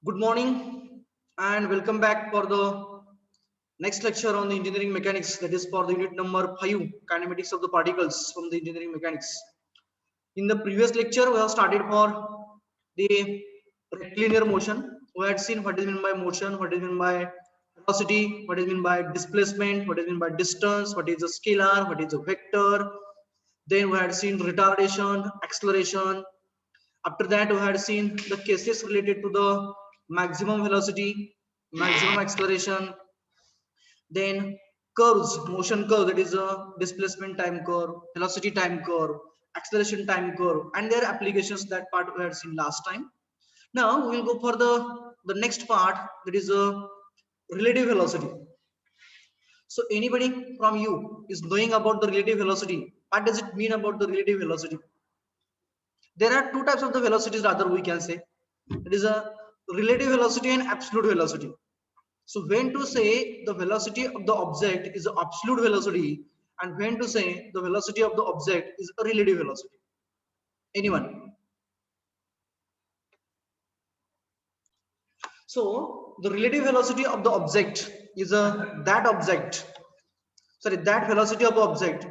Good morning and welcome back for the next lecture on the engineering mechanics, that is for the unit number 5, kinematics of the particles from the engineering mechanics. In the previous lecture we have started for the rectilinear motion. We had seen what is meant by motion, what is meant by velocity, what is meant by displacement, what is meant by distance, what is a scalar, what is a vector. Then we had seen retardation, acceleration. After that, we had seen the cases related to the maximum velocity, maximum acceleration, then curves, motion curve, that is a displacement time curve, velocity time curve, acceleration time curve, and their applications. That part we had seen last time. Now we will go for the next part, that is a relative velocity. So anybody from you is knowing about the relative velocity? What does it mean about the relative velocity? There are two types of the velocities, rather we can say. It is a relative velocity and absolute velocity. So when to say the velocity of the object is absolute velocity, and when to say the velocity of the object is a relative velocity? Anyone? So the relative velocity of the object is that velocity of object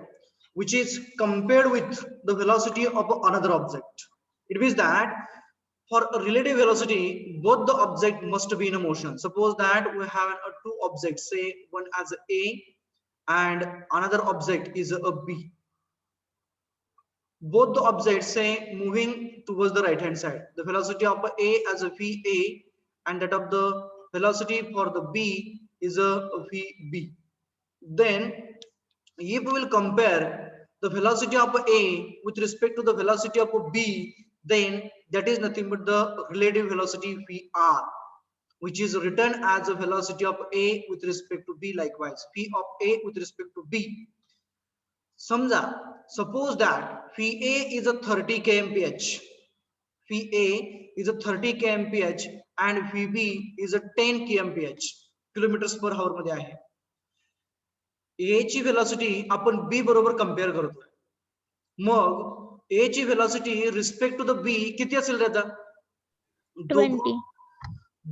which is compared with the velocity of another object. It means that for a relative velocity, both the object must be in a motion. Suppose that we have two objects, say one as A and another object is a B. Both the objects say moving towards the right hand side. The velocity of A as a VA and that of the velocity for the B is a VB. Then if we will compare the velocity of A with respect to the velocity of B, then that is nothing but the relative velocity VR, which is written as the velocity of A with respect to B. Likewise, V of A with respect to B. Suppose that VA is a 30 kmph, VA is a 30 kmph and VB is a 10 kmph, kilometers per hour मध्ये आहे. A ची velocity आपण B बरोबर compare करतोय. मग A ची velocity respect to the B किती असेल त्याचा? 20.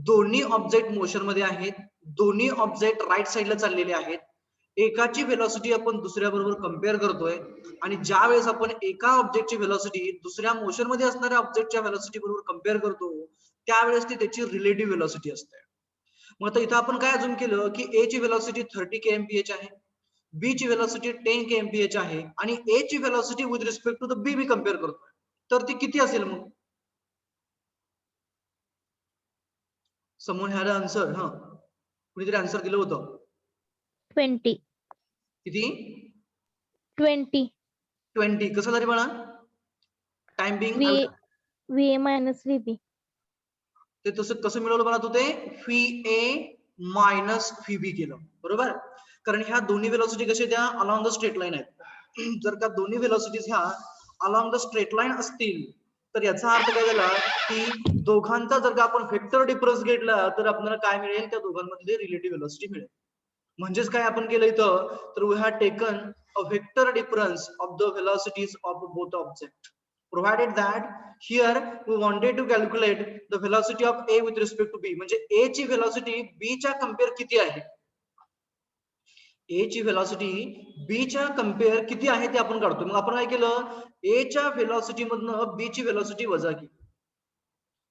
दोन्ही ऑब्जेक्ट मोशन मध्ये आहेत, दोन्ही ऑब्जेक्ट राईट साइडला चाललेले आहेत. एकाची वेलोसिटी आपण दुसऱ्या बरोबर कंपेअर करतोय आणि ज्या वेळेस आपण एका ऑब्जेक्टची वेलोसिटी दुसऱ्या मोशन मध्ये असणाऱ्या ऑब्जेक्टच्या वेलोसिटी बरोबर कंपेअर करतो, त्यावेळेस ती त्याची रिलेटिव्ह वेलोसिटी असते. मग आता इथं आपण काय अजून केलं की A ची वेलोसिटी 30 kmph आहे, B ची वेलोसिटी 10 kmph आहे आणि A ची velocity with respect to the B मी कंपेअर करतोय, तर ती किती असेल? मग someone had an answer? कुणीतरी आन्सर दिलं होतं. 20. किती? 20. कसं झाली म्हणा? Time being VA minus VB. ते तसं कसं मिळवलं मला? तू ते VA मायनस VB केलं, बरोबर? कारण ह्या दोन्ही वेलोसिटी कशा त्या अलॉंग द स्ट्रेट लाईन आहेत. जर का दोन्ही वेलोसिटीज ह्या अलॉंग द स्ट्रेट लाईन असतील तर याचा अर्थ काय झाला की दोघांचा जर का आपण वेक्टर डिफरन्स घेतला तर आपल्याला काय मिळेल? त्या दोघांमध्ये रिलेटिव्ह वेलोसिटी मिळेल. म्हणजेच काय आपण केलं इथं, तर we have taken a vector difference of the velocities of both object, provided that here we wanted to calculate the velocity of A with respect to B. म्हणजे A ची velocity B च्या कंपेअर किती आहे? A ची velocity B च्या compare किती आहे ते आपण काढतो. मग आपण काय केलं? A च्या velocity मधनं B ची velocity वजा केली.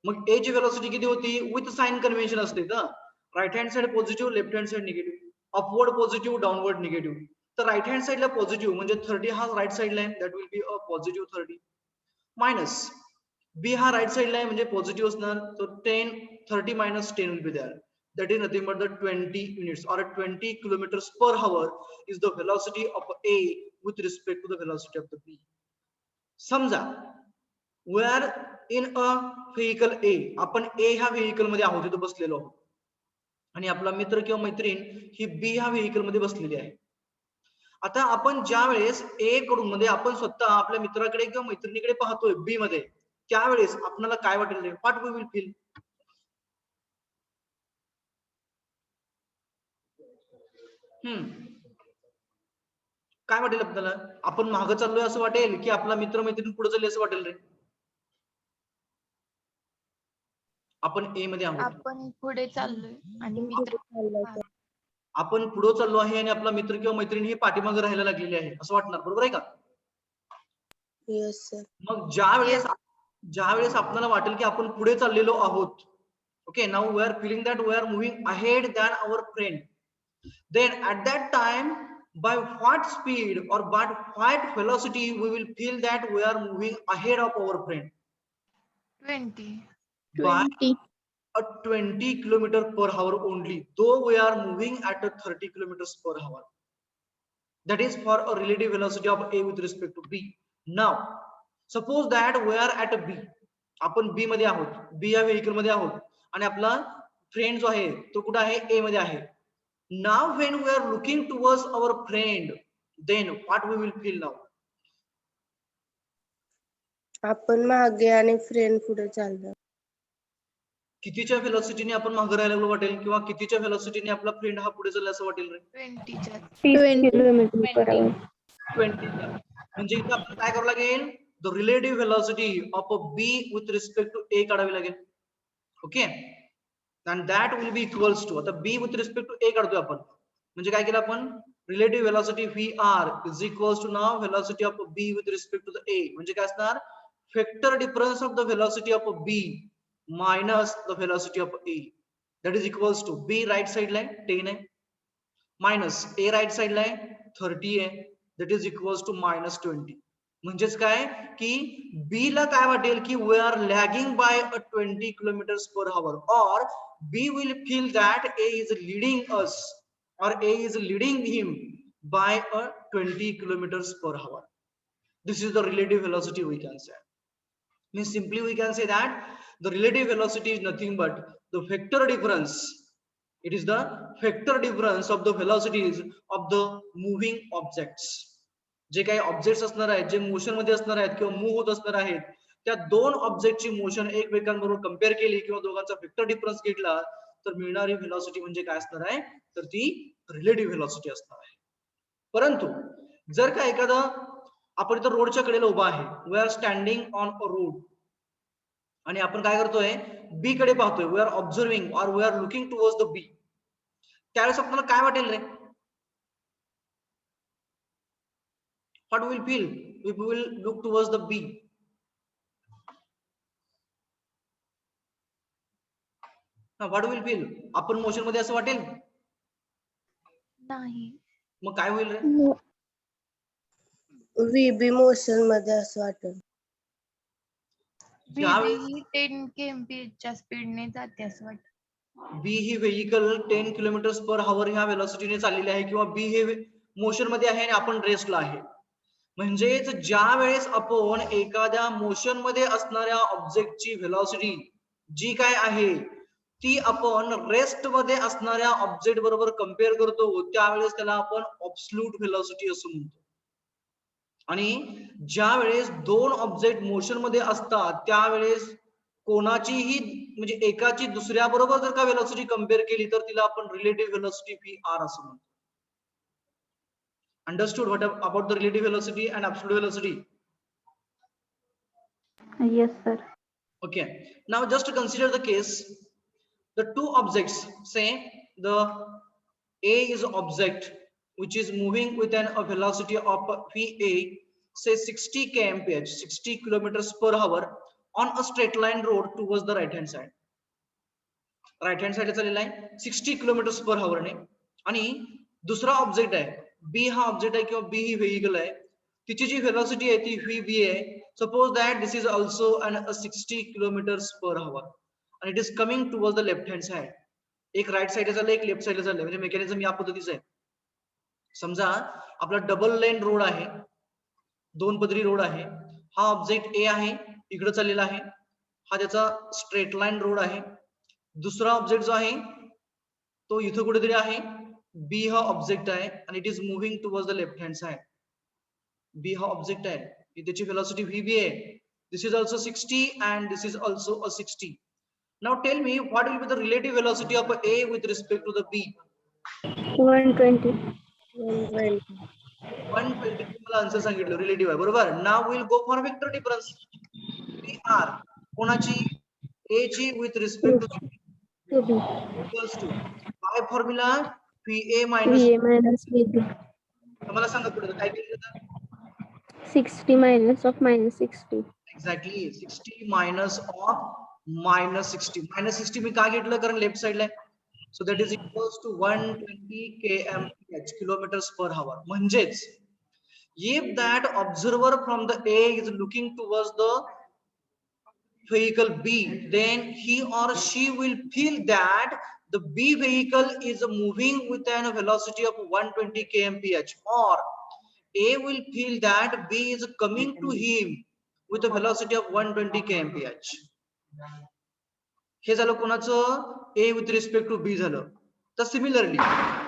मग A ची velocity किती होती? विथ साइन कन्व्हेन्शन असते का? Right hand side positive, left hand side negative, upward positive, downward negative. तर राईट हँड साइडला पॉझिटिव्ह म्हणजे 30 हा राईट साइडला आहे, that will be a positive 30, minus B हा राईट साइडला आहे म्हणजे पॉझिटिव्ह असणार, तर 30 minus 10 will be there. That is nothing but the 20 units or 20 kilometers per hour is the velocity of A with respect to the velocity of the B. समजा we are in a vehicle A, आपण A ह्या vehicle मध्ये आहोत, इथं बसलेलो आहोत आणि आपला मित्र किंवा मैत्रीण ही B ह्या व्हेइकल मध्ये बसलेली आहे. आता आपण ज्या वेळेस A कडून म्हणजे आपण स्वतः आपल्या मित्राकडे किंवा मैत्रिणीकडे पाहतोय B मध्ये, त्यावेळेस आपल्याला काय वाटेल? What we will feel? काय वाटेल आपल्याला? आपण मागं चाललोय असं वाटेल की आपला मित्र मैत्रीण पुढे चालले असं वाटेल रे? आपण ए मध्ये आहोत. आपण पुढे चाललोय आणि मित्र आपण पुढे चाललो आहे आणि आपला मित्र किंवा मैत्रीण हे पाठीमागे राहायला लागलेले आहे असं वाटणार, बरोबर आहे का? Yes sir. मग ज्या वेळेस आपल्याला वाटेल की आपण पुढे चाललेलो आहोत, okay, now we are feeling that we are moving ahead than our friend, then at that time by what speed or by what velocity we will feel that we are moving ahead of our friend? 20. By 20. a 20 kilometer per hour only, though we are moving at a 30 kilometers per hour. That is for a relative velocity of A with respect to B. Now suppose that we are at a B, आपण B मध्ये आहोत, B या vehicle मध्ये आहोत आणि आपला friend जो आहे तो कुठे आहे? A मध्ये आहे. Now when we are looking towards our friend, then what we will feel now? आपण मागे आणि फ्रेंड पुढे चाललो. कितीच्या व्हेलॉसिटीने आपण मागे राहायला लागलो वाटेल किंवा कितीच्या व्हेलॉसिटीने आपला फ्रेंड हा पुढे चालला असं वाटेल रे? 20च्या 20 किलोमीटर पर 20. आवर. 20. म्हणजे इथं आपण काय करावं लागेल? The relative velocity of a B with respect to A काढावी लागेल. Okay, and that will be equals to, आता B with respect to A काढतोय आपण, म्हणजे काय केलं आपण? Relative velocity V R is equals to now velocity of B with respect to the A, म्हणजे काय असणार? Vector difference of the velocity of B minus the velocity of A, that is equals to be right साइडला आहे 10 आहे, minus ए right साइडला आहे 30 आहे, that is equals to minus 20. म्हणजेच काय की बी ला काय वाटेल की we are lagging by a 20 kilometres per hour, or B will feel that A is leading us or A is leading him by a 20 kilometers per hour. This is the relative velocity we can say. Means simply we can say that the relative velocity is nothing but the vector difference. It is the vector difference of the velocities of the moving objects. जे काही objects असणार आहेत, जे motion मध्ये असणार आहेत किंवा move होत असणार आहेत, त्या दोन ऑब्जेक्टची मोशन एकमेकांबरोबर कंपेअर केली किंवा दोघांचा वेक्टर डिफरन्स घेतला तर मिळणारी व्हेलॉसिटी म्हणजे काय असणार आहे? तर ती रिलेटिव्ह व्हेलॉसिटी असणार आहे. परंतु जर का एखादा आपण इथं रोडच्या कडेला उभा आहे, we are standing on a road, आणि आपण काय करतोय? बी कडे पाहतोय, we are observing or we are looking towards the B, त्यावेळेस आपल्याला काय वाटेल रे? What we will feel if we will look towards the B? What we will feel? आपण मोशन मध्ये असं वाटेल? नाही. मग काय होईल रे? व्हीबी मोशन मध्ये असं वाटेल. ज्यावेळेस ही 10 kmph च्या स्पीडने जाते असं वाटतं. बी ही व्हेकल 10 किलोमीटर पर आवर ह्या व्हेलॉसिटीने चाललेली आहे किंवा बी हे मोशन मध्ये आहे आणि आपण रेस्टला आहे. म्हणजेच ज्या वेळेस आपण एखाद्या मोशन मध्ये असणाऱ्या ऑब्जेक्टची व्हेलॉसिटी जी काय आहे ती आपण रेस्ट मध्ये असणाऱ्या ऑब्जेक्ट बरोबर कंपेअर करतो, त्यावेळेस त्याला आपण ॲब्सोल्यूट व्हेलॉसिटी असं म्हणतो. आणि ज्या वेळेस दोन ऑब्जेक्ट मोशन मध्ये असतात त्यावेळेस कोणाचीही म्हणजे एकाची दुसऱ्या बरोबर जर का व्हेलॉसिटी कंपेअर केली तर तिला आपण रिलेटिव्ह व्हेलॉसिटी व्ही आर असं म्हणतो. Understood what about the relative velocity and absolute velocity? Yes, sir. Okay. Now just to consider the case, the two objects, say the A is an object which is moving with a velocity of VA, say 60 kmph, 60 kilometers per hour on a straight line road towards the right hand side. Right hand side चाललेला आहे 60 kilometers per hour ने, आणि दुसरा object आहे बी, हा object आहे किंवा बी ही vehicle आहे, तिची जी व्हेलॉसिटी आहे ती व्ही बी आहे. Suppose that this is also an 60 kilometres per hour आणि it is coming towards the left hand side. एक राईट साइडला चाललंय, एक लेफ्ट साइडला चाललंय, म्हणजे मेकॅनिझम या पद्धतीचं आहे. समजा आपला डबल लेन रोड आहे, दोन पदरी रोड आहे, हा ऑब्जेक्ट ए आहे इकडे चाललेला आहे, हा त्याचा स्ट्रेट लाईन रोड आहे. दुसरा ऑब्जेक्ट जो आहे तो इथं कुठेतरी आहे, बी हा ऑब्जेक्ट आहे आणि it is moving towards the left hand side. B हा ऑब्जेक्ट आहे, त्याची व्हेलॉसिटी व्हीबी आहे. This is also 60 and this is also a 60. Now tell me what will be the relative velocity of A with respect to the B? 120. 120. तुम्हाला answer सांगितलं relative आहे, बरोबर. Now will go for vector difference. VR कोणाची? A ची with respect to to B. equals to काय formula VA minus VA minus VB. मला सांगा पुढे काय केलं 60 minus of minus 60. Exactly 60 minus of minus 60 minus 60 मी का घेतलं कारण लेफ्ट साइडला आहे so that is equals to 120 kmph kilometres per hour म्हणजेच if that observer from the A is looking towards the vehicle B, then he or she will feel that the B vehicle is moving with a velocity of 120 kmph, or A will feel that B is coming to him with a velocity of 120 kmph. हे झालं कोणाचं A with respect to B झालं. तर similarly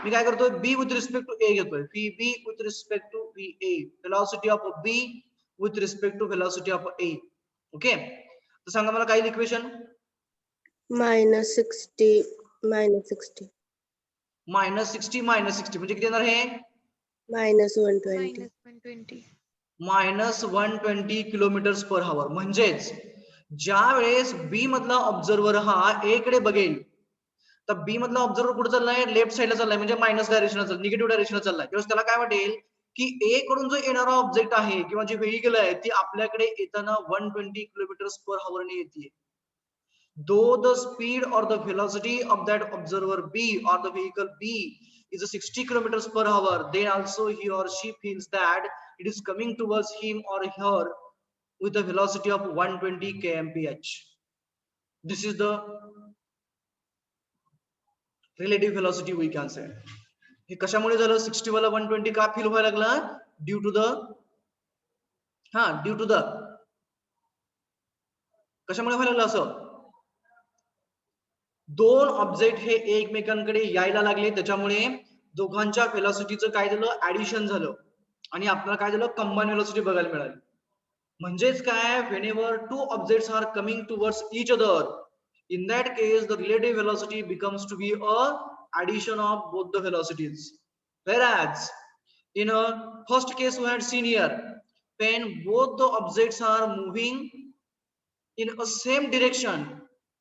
मी काय करतोय B with respect to A घेतोय VB with respect to VA, velocity of B with respect to velocity of A. Okay तर सांगा मला काय इक्वेशन minus 60 minus 60 -60 -60 म्हणजे किती येणार हे minus 120 -120. -120 किलोमीटर्स पर आवर म्हणजेच ज्या वेळेस B मधला ऑब्झर्वर हा A कडे बघेल तर B मधला ऑब्झर्वर कुठे चाललाय लेफ्ट साइडला चाललाय म्हणजे मायनस डायरेक्शनला चाललाय निगेटिव्ह डायरेक्शनला चाललाय त्यावेळेस त्याला काय वाटेल की A कडून जो येणारा ऑब्जेक्ट आहे किंवा जी व्हेइकल आहे ती आपल्याकडे येताना 120 किलोमीटर्स पर आवर ने येते though the speed or the velocity of that observer B or the vehicle B is a 60 kilometers per hour, then also he or she feels that it is coming towards him or her with a velocity of 120 kmph. This is the relative velocity we can say. हे कशामुळे झालं 60 वाला 120 का feel व्हायला लागला due to the कशामुळे व्हायला लागलं असं दोन ऑब्जेक्ट हे एकमेकांकडे यायला लागले त्याच्यामुळे दोघांच्या व्हेलॉसिटीचं काय झालं ऍडिशन झालं आणि आपल्याला काय झालं कंबाईन व्हेलॉसिटी बघायला मिळाली म्हणजेच काय whenever two objects are coming towards each other in that case the relative velocity becomes to be a addition of both the velocities, whereas in a first case we had seen here when both the objects are moving in a same direction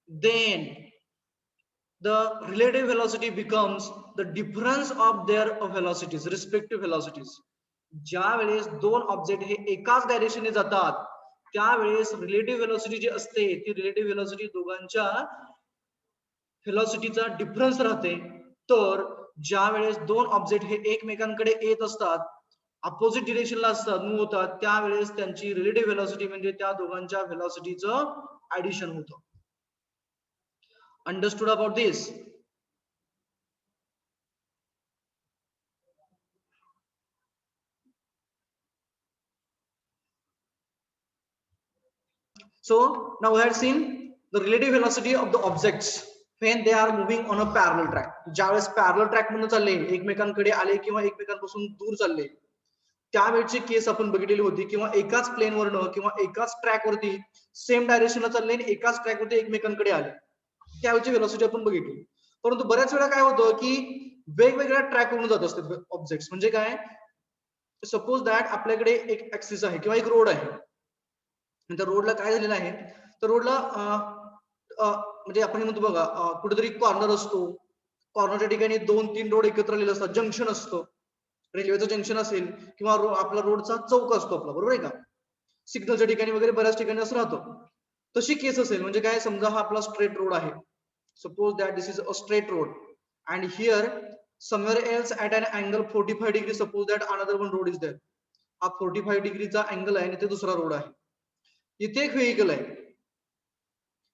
then the relative velocity becomes the difference of their velocities, respective velocities. ज्या वेळेस दोन object हे एकाच डायरेक्शनने जातात त्यावेळेस relative velocity जी असते ती relative velocity दोघांच्या व्हेलॉसिटीचा डिफरन्स राहते तर ज्या वेळेस दोन ऑब्जेक्ट हे एकमेकांकडे येत असतात अपोजिट डिरेक्शनला असतात मूव्ह होतात त्यावेळेस त्यांची रिलेटिव्ह व्हेलॉसिटी म्हणजे त्या दोघांच्या व्हेलॉसिटीचं ऍडिशन होतं Understood about this? So now we have seen the relative velocity of the objects when they are moving on a parallel track. ज्यावेळेस पॅरलल ट्रॅक म्हणून चालले एकमेकांकडे आले किंवा एकमेकांपासून दूर चालले त्यावेळची केस आपण बघितलेली होती किंवा एकाच प्लेनवरनं किंवा एकाच ट्रॅक वरती सेम डायरेक्शनला चालले आणि एकाच ट्रॅक वरती एकमेकांकडे आले त्यावेळची व्हेलॉसिटी आपण बघितली परंतु बऱ्याच वेळा काय होतं की वेगवेगळ्या ट्रॅक वरून जात असतात ऑब्जेक्ट्स म्हणजे काय सपोज दॅट आपल्याकडे एक ऍक्सिस आहे किंवा एक रोड आहे त्या रोडला काय झालेलं आहे तर रोडला म्हणजे आपण म्हणतो बघा कुठेतरी कॉर्नर असतो कॉर्नरच्या ठिकाणी 2-3 रोड एकत्र आलेले असतात जंक्शन असतो रेल्वेचं जंक्शन असेल किंवा आपला रोडचा चौक असतो आपला बरोबर आहे का सिग्नलच्या ठिकाणी वगैरे बऱ्याच ठिकाणी असं राहतो तशी केस असेल म्हणजे काय समजा हा आपला स्ट्रेट रोड आहे suppose that this is a straight road and here somewhere else at an angle 45 degree suppose that another one road is there हा 45 डिग्रीचा अँगल आहे आणि ते दुसरा रोड आहे इथे एक व्हेइकल आहे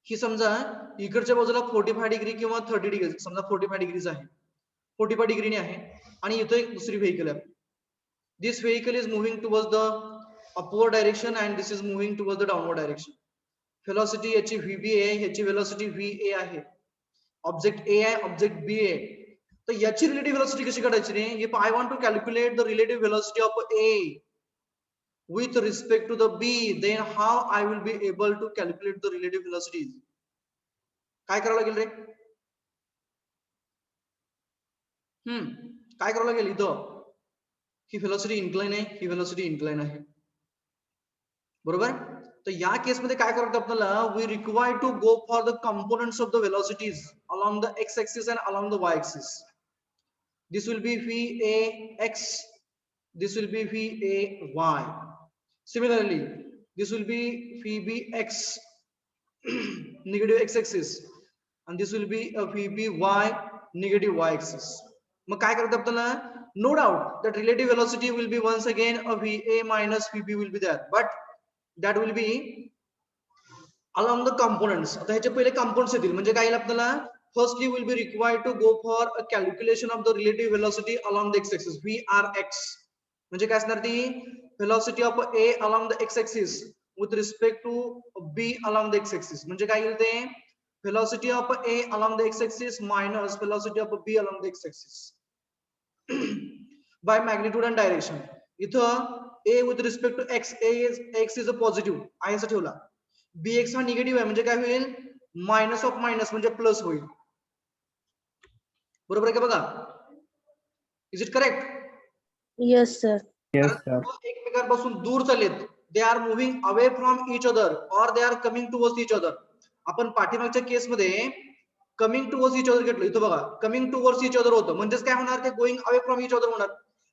ही समजा इकडच्या बाजूला 45 डिग्री किंवा 30 डिग्री समजा 45 डिग्रीचा आहे 45 डिग्रीने आहे आणि इथे एक दुसरी व्हेइकल आहे this vehicle is moving towards the upward direction and this is moving towards the downward direction velocity याची VB आहे ह्याची व्हेलॉसिटी VA आहे ऑब्जेक्ट A आहे ऑब्जेक्ट B आहे तर याची रिलेटिव्ह व्हेलॉसिटी कशी काढायची रे if I want to calculate the relative velocity of A with respect to the B then how I will be able to calculate the relative velocities काय करावं लागेल रे काय करावं लागेल इथं ही व्हेलॉसिटी इन्क्लाइन आहे ही व्हेलॉसिटी इन्क्लाइन आहे बरोबर तर या केस मध्ये काय करायचं आपल्याला, we require to go for the components of the velocities along the x axis and along the y axis. This will be Vax, this will be Vay. Similarly, this will be Vbx negative x axis and this will be a Vby negative y axis. मग काय करायचं आपल्याला, no doubt that relative velocity will be once again a Va minus Vb will be there, but that will be along the components. आता ह्याचे पहिले components येतील, म्हणजे काय येईल आपल्याला, firstly will be required to go for a calculation of the relative velocity along the x axis, Vrx. म्हणजे काय असणार ती, velocity of A along the x axis with respect to B along the x axis. म्हणजे काय येईल ते, velocity of A along the x axis minus velocity of B along the x axis by magnitude and direction. इथं A with respect to x, x is a positive आहे असं ठेवला, bx हा negative आहे म्हणजे काय होईल, मायनस ऑफ मायनस म्हणजे प्लस होईल. बरोबर आहे का बघा, is it correct? Yes, sir. Yes, sir. एकमेकांपासून दूर चाललेत, they are moving away from each other or they are coming towards each other. आपण पाठीमागच्या केस मध्ये कमिंग टुवर्ड्स इच अदर घेतलं, इथं बघा कमिंग टुवर्ड्स इच अदर होतं, म्हणजेच काय होणार, ते going away from each other होणार.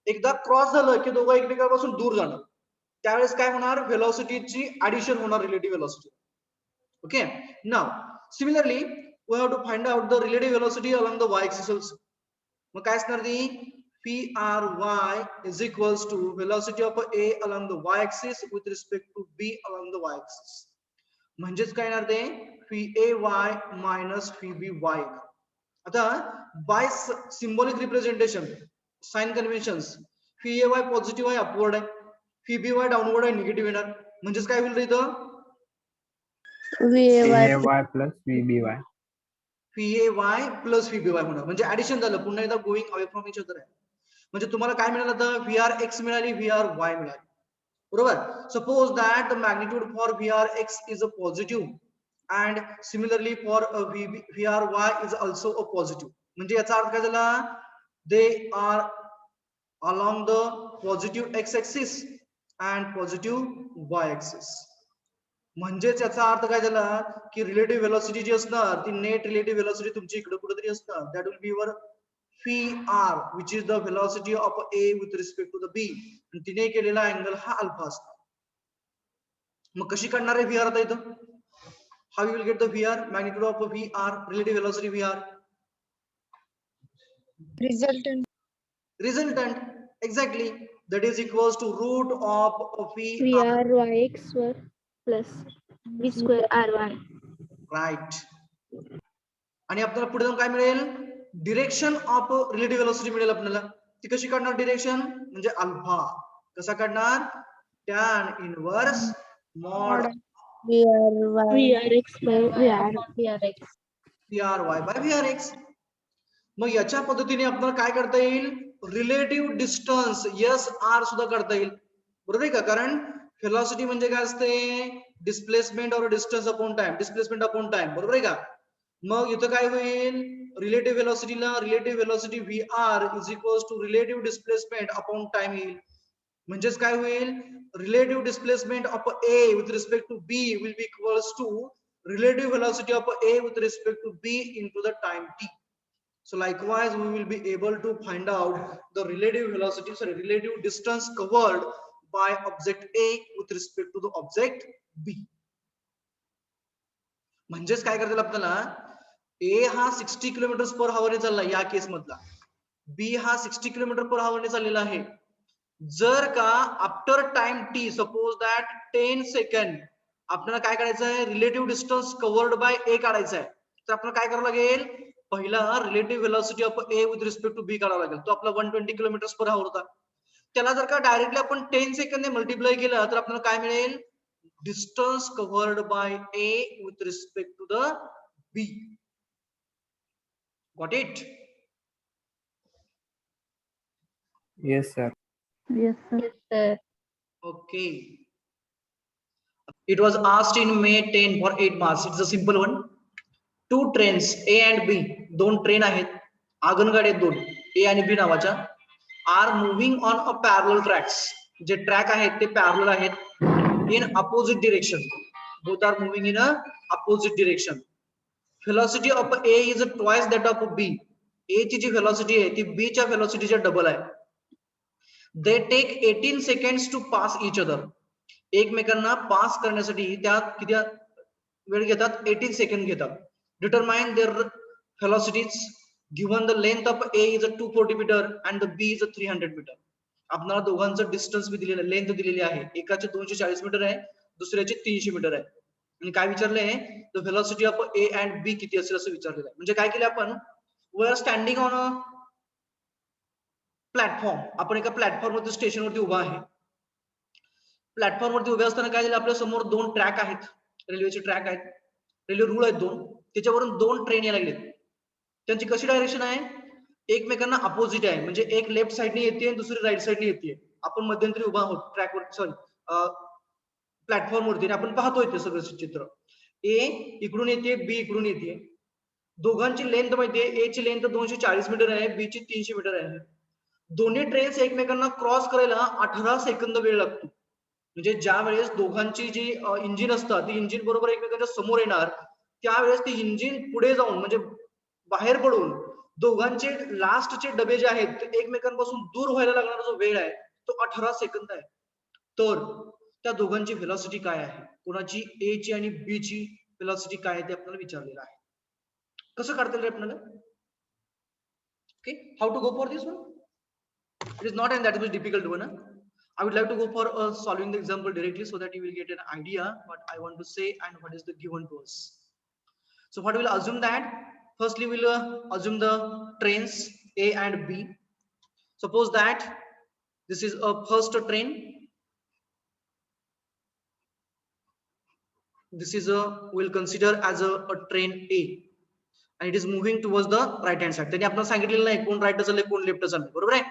एकदा क्रॉस झालं की दोघं एकमेकांपासून दूर जाणार, त्यावेळेस काय होणार, व्हेलॉसिटीची ऍडिशन होणार, relative velocity. Okay, now similarly we have to find out the relative velocity along the y axis also. मग काय असणार ती, Pry is equals to velocity of A along the y axis with respect to B along the y axis. म्हणजेच काय येणार ते, Vay minus Vby. आता by symbolic representation, sign conventions, Vay positive आहे अपवर्ड आहे, Vby डाऊनवर्ड आहे negative येणार. म्हणजेच काय होईल इथं, Vay PAY plus VBY. Vay plus Vby होणार, म्हणजे ऍडिशन झालं, पुन्हा एकदा going away from each other आहे. म्हणजे तुम्हाला काय मिळालं आता, Vrx मिळाली, Vry मिळाली. बरोबर. Suppose that the magnitude for Vrx is a positive and similarly for Vry is also a positive. म्हणजे याचा अर्थ काय झाला, they are along the positive x axis and positive y axis. म्हणजेच याचा अर्थ काय झाला की रिलेटिव्ह व्हेलॉसिटी जी असणार ती नेट रिलेटिव्ह व्हेलॉसिटी तुमची इकडे कुठेतरी असणार, that will be your Vr which is the velocity of A with respect to the B. आणि तिने केलेला अँगल हा अल्फा असणार. मग कशी काढणार आहे Vr आता इथं, how you will get the Vr, magnitude of Vr, relative velocity Vr, resultant, exactly, that is equals to root of Vr, Vyx plus V square R1. right. आणि आपल्याला पुढे जाऊन काय मिळेल, डिरेक्शन ऑफ रिलेटिव्ह व्हेलॉसिटी मिळेल आपल्याला. ती कशी काढणार डिरेक्शन, म्हणजे अल्फा कसा काढणार, tan inverse mod Vrx by Vrx. Vry by Vrx. मग याच्या पद्धतीने आपल्याला काय करता येईल, रिलेटिव्ह डिस्टन्स एस आर सुद्धा करता येईल. बरोबर आहे का, कारण व्हेलॉसिटी म्हणजे काय असते, displacement or distance upon time, displacement upon time. बरोबर आहे का. मग इथं काय होईल, रिलेटिव्ह व्हेलॉसिटीला relative velocity Vr is equals to relative displacement upon time येईल. म्हणजेच काय होईल, relative displacement of A with respect to B will be equals to relative velocity of A with respect to B into the time t. So likewise we will be able to find out the relative velocity, sorry, relative distance covered by object A with respect to the object B. म्हणजेच काय करता येईल आपल्याला, A हा 60 kilometre per hour ने चालला या केस मधला, B हा 60 किलोमीटर पर आवर ने चाललेला आहे. जर का after time T, suppose that 10 second, आपल्याला काय करायचं आहे, relative distance covered by A काढायचा आहे. तर आपल्याला काय करावं लागेल, पहिला relative velocity of A with respect to B काढावा लागेल. तो आपला 120 किलोमीटर पर आवर होता. त्याला जर का डायरेक्टली आपण 10 सेकंड ने मल्टिप्लाय केलं तर आपल्याला काय मिळेल, distance covered by A with respect to the B. Got it? Yes, sir. Yes, sir. Okay. It was asked in May 10 for 8 marks. It's a simple one. Two trains A and B, दोन train आहेत, आगनगाडी आहेत दोन A आणि B नावाच्या, are moving on a parallel tracks. जे track आहेत ते parallel आहेत in opposite direction. both are moving in a opposite direction. Velocity of A is twice that of B. A ची जी velocity आहे ती B च्या velocity च्या double आहे. They take 18 seconds to pass each other. एकमेकांना pass करण्यासाठी त्या किती वेळ घेतात 18 सेकंड घेतात. Determine their velocities given the length of A is 240 meter and the B is 300 meter. आपल्याला दोघांचं डिस्टन्स बी दिलेलं लेंथ दिलेली आहे. एकाचे 240 मीटर आहे, दुसऱ्याचे 300 मीटर आहे. आणि काय विचारलंय the velocity of A and B किती असेल असं विचारलेलं आहे. म्हणजे काय केलं आपण we are standing on a platform. आपण एका प्लॅटफॉर्म वरती स्टेशनवरती उभा आहे. प्लॅटफॉर्म वरती उभे असताना काय झालं आपल्या समोर दोन ट्रॅक आहेत, रेल्वेचे ट्रॅक आहेत, रेल्वे रूळ आहेत दोन, त्याच्यावरून दोन ट्रेन यायला लागलेत. त्यांची कशी डायरेक्शन आहे एकमेकांना अपोजिट आहे. म्हणजे एक लेफ्ट साइडने येते आणि दुसरी राईट साइडने येते. आपण मध्यंतरी उभा आहोत ट्रॅकवर सॉरी प्लॅटफॉर्म वरती आपण पाहतोय ते सगळं चित्र. ए इकडून येते, बी इकडून येते. दोघांची लेंथ माहितीये, ए ची लेंथ 240 मीटर आहे, बी ची 300 मीटर आहे. दोन्ही ट्रेन्स एकमेकांना क्रॉस करायला 18 सेकंद वेळ लागतो. म्हणजे ज्या वेळेस दोघांची जी इंजिन असतात ती इंजिन बरोबर एकमेकांच्या समोर येणार त्यावेळेस ती इंजिन पुढे जाऊन म्हणजे बाहेर पडून दोघांचे लास्टचे डबे जे आहेत ते एकमेकांपासून दूर व्हायला लागणारा जो वेळ आहे तो 18 सेकंद आहे. तर त्या दोघांची व्हेलॉसिटी काय आहे, कोणाची ए ची आणि बी ची व्हेलॉसिटी काय आहे ते आपल्याला विचारलेलं आहे. कसं काढता येईल आपल्याला? Okay, how to go for this one? It is not an that is difficult one. I would like to go for solving the example directly so that you will get an idea what I want to say and what is the given to us. So what we'll assume that firstly we'll assume the trains A and B. Suppose that this is a first train. This is we'll consider as a train A and it is moving towards the right hand side. त्यांनी आपल्याला सांगितलेलं नाही कोण right चाललंय कोण left चाललंय, बरोबर आहे?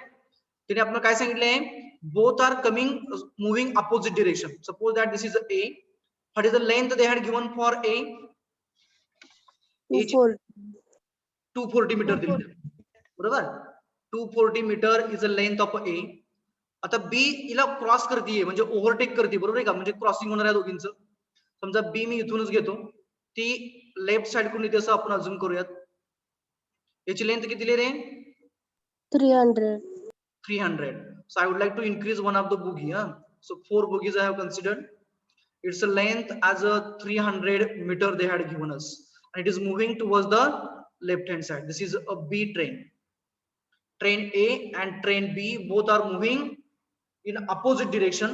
त्यांनी आपल्याला काय सांगितलंय both are coming moving opposite direction. Suppose that this is A. What is the length they had given for A? 240 metre दिलेलं बरोबर. 240 metre is a length of A. आता B हिला क्रॉस करते म्हणजे ओव्हरटेक करते, बरोबर आहे का? म्हणजे क्रॉसिंग होणार आहे दोघींचं. समजा B मी इथूनच घेतो, ती लेफ्ट साइड कडून येते असं आपण अजून करूयात. याची लेंथ किती दिली रे? 300. So I would like to increase one of the bogie. So 4 bogies I have considered. Its a length as a 300 meter they had given us, and it is moving towards the left hand side. This is a B train. Train A and train B both are moving in opposite direction.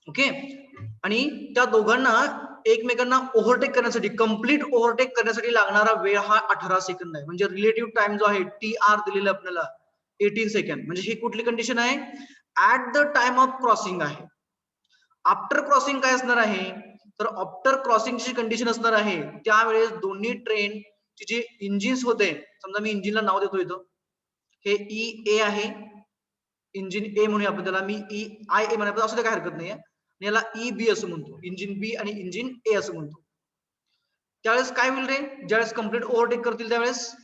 Okay, आणि त्या दोघांना एकमेकांना overtake करण्यासाठी complete overtake करण्यासाठी लागणारा वेळ हा 18 second आहे. म्हणजे रिलेटिव्ह टाइम जो आहे TR दिलेला आपल्याला 18 सेकंड. म्हणजे ही कुठली कंडिशन आहे? At the time of crossing आहे. आफ्टर क्रॉसिंग काय असणार आहे? तर आफ्टर क्रॉसिंगची कंडिशन असणार आहे त्यावेळेस दोन्ही ट्रेन ची जी इंजिन्स होते, समजा मी इंजिनला नाव देतो इथं, हे EA आहे, इंजिन ए म्हणूया आपण त्याला, मी EIA म्हणा असं काय हरकत नाहीये. याला EB असं म्हणतो, इंजिन बी आणि इंजिन ए असं म्हणतो. त्यावेळेस काय होईल रे ज्यावेळेस कंप्लीट ओव्हरटेक करतील त्यावेळेस?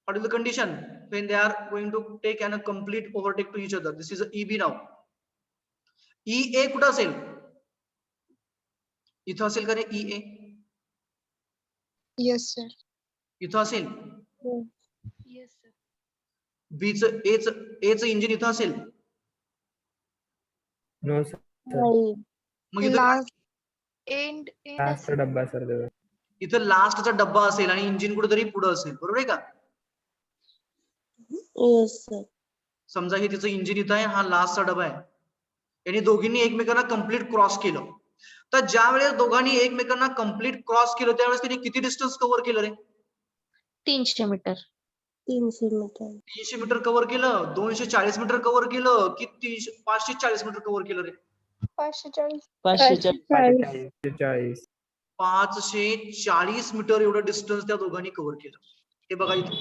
What is the condition when they are going to take a complete overtake to each other? This is a EB now. EA कुठं असेल? इथं असेल का रे EA? Yes sir. इथं असेल. Yes sir. B चं A चं इंजिन इथं असेल. नो सर, मग इथं Last end लास्ट डब्बा सर. इथं लास्टचा डब्बा असेल आणि इंजिन कुठेतरी पुढे असेल, बरोबर आहे का? Yes sir. समजा हे तिचं इंजिन इथं आहे, हा लास्टचा डबा आहे. यांनी दोघींनी एकमेकांना कंप्लीट क्रॉस केलं. तर ज्या वेळेस दोघांनी एकमेकांना कंप्लीट क्रॉस केलं त्यावेळेस त्यांनी किती डिस्टन्स कव्हर केलं रे? 300 मीटर. 300 मीटर. 300 मीटर कव्हर केलं, 240 मीटर कव्हर केलं की 540 मीटर कव्हर केलं रे? 540. 540. 540 मीटर एवढं डिस्टन्स त्या दोघांनी कव्हर केलं. हे बघा इथे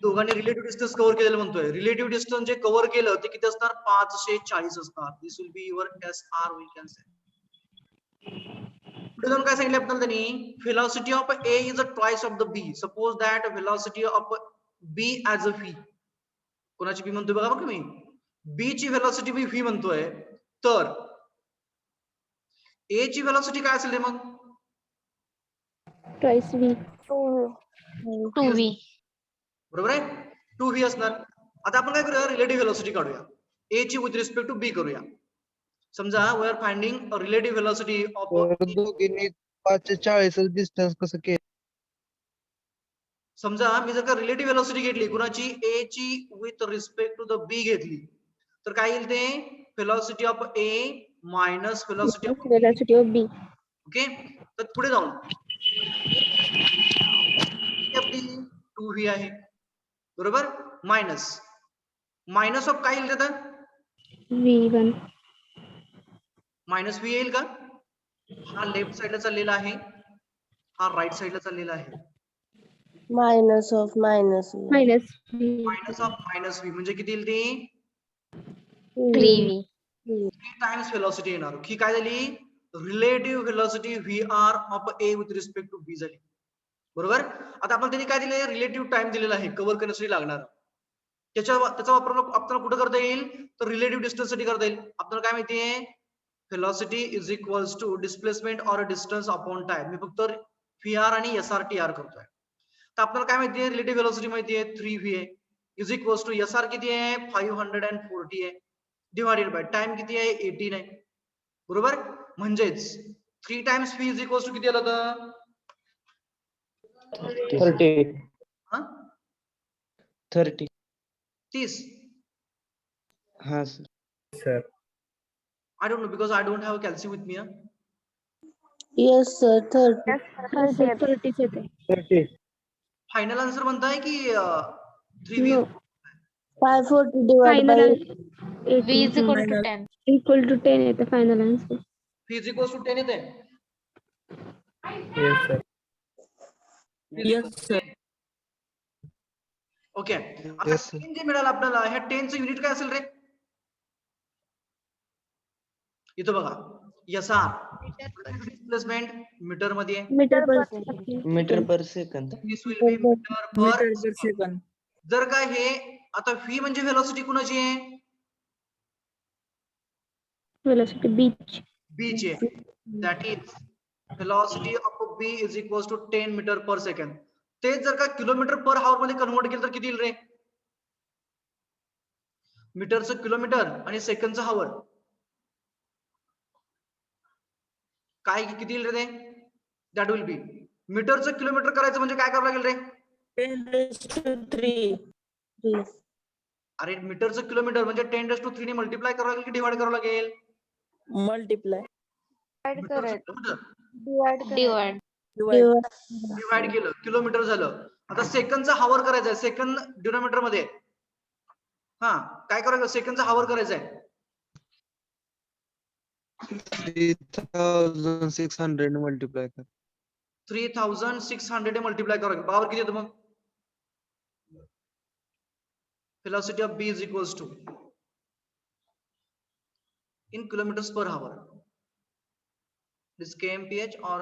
दोघांनी रिलेटिव्ह डिस्टन्स कव्हर केलेलं म्हणतोय. रिलेटिव्ह डिस्टन्स जे कव्हर केलं ते किती असणार? 540 असणार. This will be your SR we can say. पुढे जाऊन काय सांगितलं आपल्याला त्यांनी? Velocity of A is a twice of the B. Suppose that velocity of B as a V. कोणाची B म्हणतोय बघा बरं मी. B ची व्हेलॉसिटी मी V म्हणतोय. तर A ची व्हेलॉसिटी काय असेल रे मग? Twice V. 2v. बरोबर आहे, 2v असणार. आता आपण काय करूया, रिलेटिव्ह व्हेलॉसिटी काढूया. A ची विथ रिस्पेक्ट टू B करूया. समजा we are finding relative velocity of दोघींनी 540 डिस्टन्स कसं केलं? समजा मी जर का रिलेटिव्ह व्हेलॉसिटी घेतली कुणाची, A ची with respect to the B घेतली, तर काय येईल ते, velocity of A minus velocity of Velocity of B. Okay. तर पुढे जाऊन 2v आहे बरोबर, मायनस ऑफ काय येईल आता, V1. मायनस v येईल का? हा लेफ्ट साइडला चाललेला आहे, हा राईट साइडला चाललेला आहे. Minus of minus Minus V. Minus of minus v म्हणजे किती येईल ते, 3v. 3 टाइम्स व्हेलॉसिटी येणार. ही काय झाली, relative velocity vr of a with respect to b झाली बरोबर. आता आपण त्यांनी काय दिले, रिलेटिव्ह टाइम दिलेला आहे कव्हर करण्यासाठी लागणार. त्याचा वापर आपल्याला कुठं करता येईल, तर रिलेटिव्ह डिस्टन्स साठी करता येईल. आपल्याला काय माहितीये, velocity is equals to displacement or distance upon time. मी फक्त vr आणि sr करतोय. तर आपल्याला काय माहितीये, रिलेटिव्ह व्हेलॉसिटी माहितीये 3v आहे, इज इक्वल्स टू sr किती आहे 540 आहे, डिवाइडेड बाय टाइम किती आहे 18 आहे बरोबर. म्हणजेच 3 times v is equals to किती आलं होतं, 30. हा 30. 30. हा sir. Sir. I don't know because I don't have a calci with me. Yes sir 30. 30 येते. 30. फायनल आन्सर म्हणताय की 3v? No. 540 divided Final by v is equal to 10. equal to 10 येते final answer. v is equals to 10 येते. Yes, sir. Yes sir. Okay. आता Yes, sir. 10 जे मिळालं आपल्याला, ह्या 10 चं युनिट काय असेल रे? इथं बघा, डिस्प्लेसमेंट मीटर मध्ये, Meter per second. Metre per second. this will be metre per second. जर का हे आता v म्हणजे व्हेलॉसिटी कुणाची आहे, Velocity B. b ची आहे. That is velocity of b is equals to 10 metre per second. ते जर का किलोमीटर पर हावर मध्ये कन्वर्ट केलं तर किती येईल रे, मीटरचं किलोमीटर आणि सेकंडचं हावर, काय किती येईल रे ते, दॅट विल बी, मीटरचं किलोमीटर करायचं म्हणजे काय करावं लागेल रे, 10 अरे मीटरचं किलोमीटर म्हणजे 10⁻³ ने मल्टिप्लाय करावं लागेल की डिवाइड करावं लागेल, मल्टिप्लाय मीटरचं किलोमीटर Divide. डिवाइड केलं, किलोमीटर झालं. आता सेकंडचा हावर करायचा आहे, सेकंड डिनोमिनेटर मध्ये, हा काय करायचं, सेकंडचा हावर करायचा आहे, 3600 मल्टिप्लाय कर. 3600 ने मल्टिप्लाय करावं. पावर किती येतं मग, velocity of b is equals to in kilometers per hour, this kmph or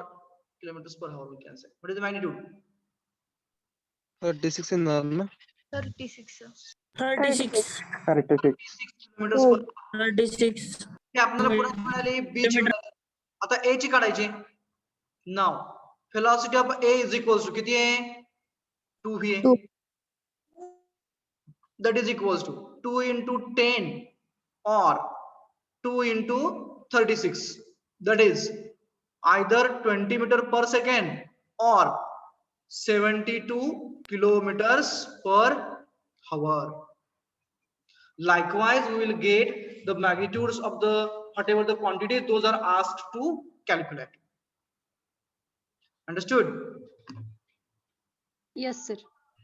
kilometers per hour we can say. What is the magnitude? 36 येणार ना. 36. 36 kilometers per hour. 36. हे आपल्याला पुन्हा मिळाले b ची व्हॅल्यू. आता a ची काढायची. नाव velocity of a is equals to किती आहे, 2v आहे. That is equals to 2 into 10 or 2 into 36. That is either 20 meter per second or 72 kilometers per hour. Likewise, we will get the magnitudes of the whatever the quantities those are asked to calculate. Understood? Yes, sir.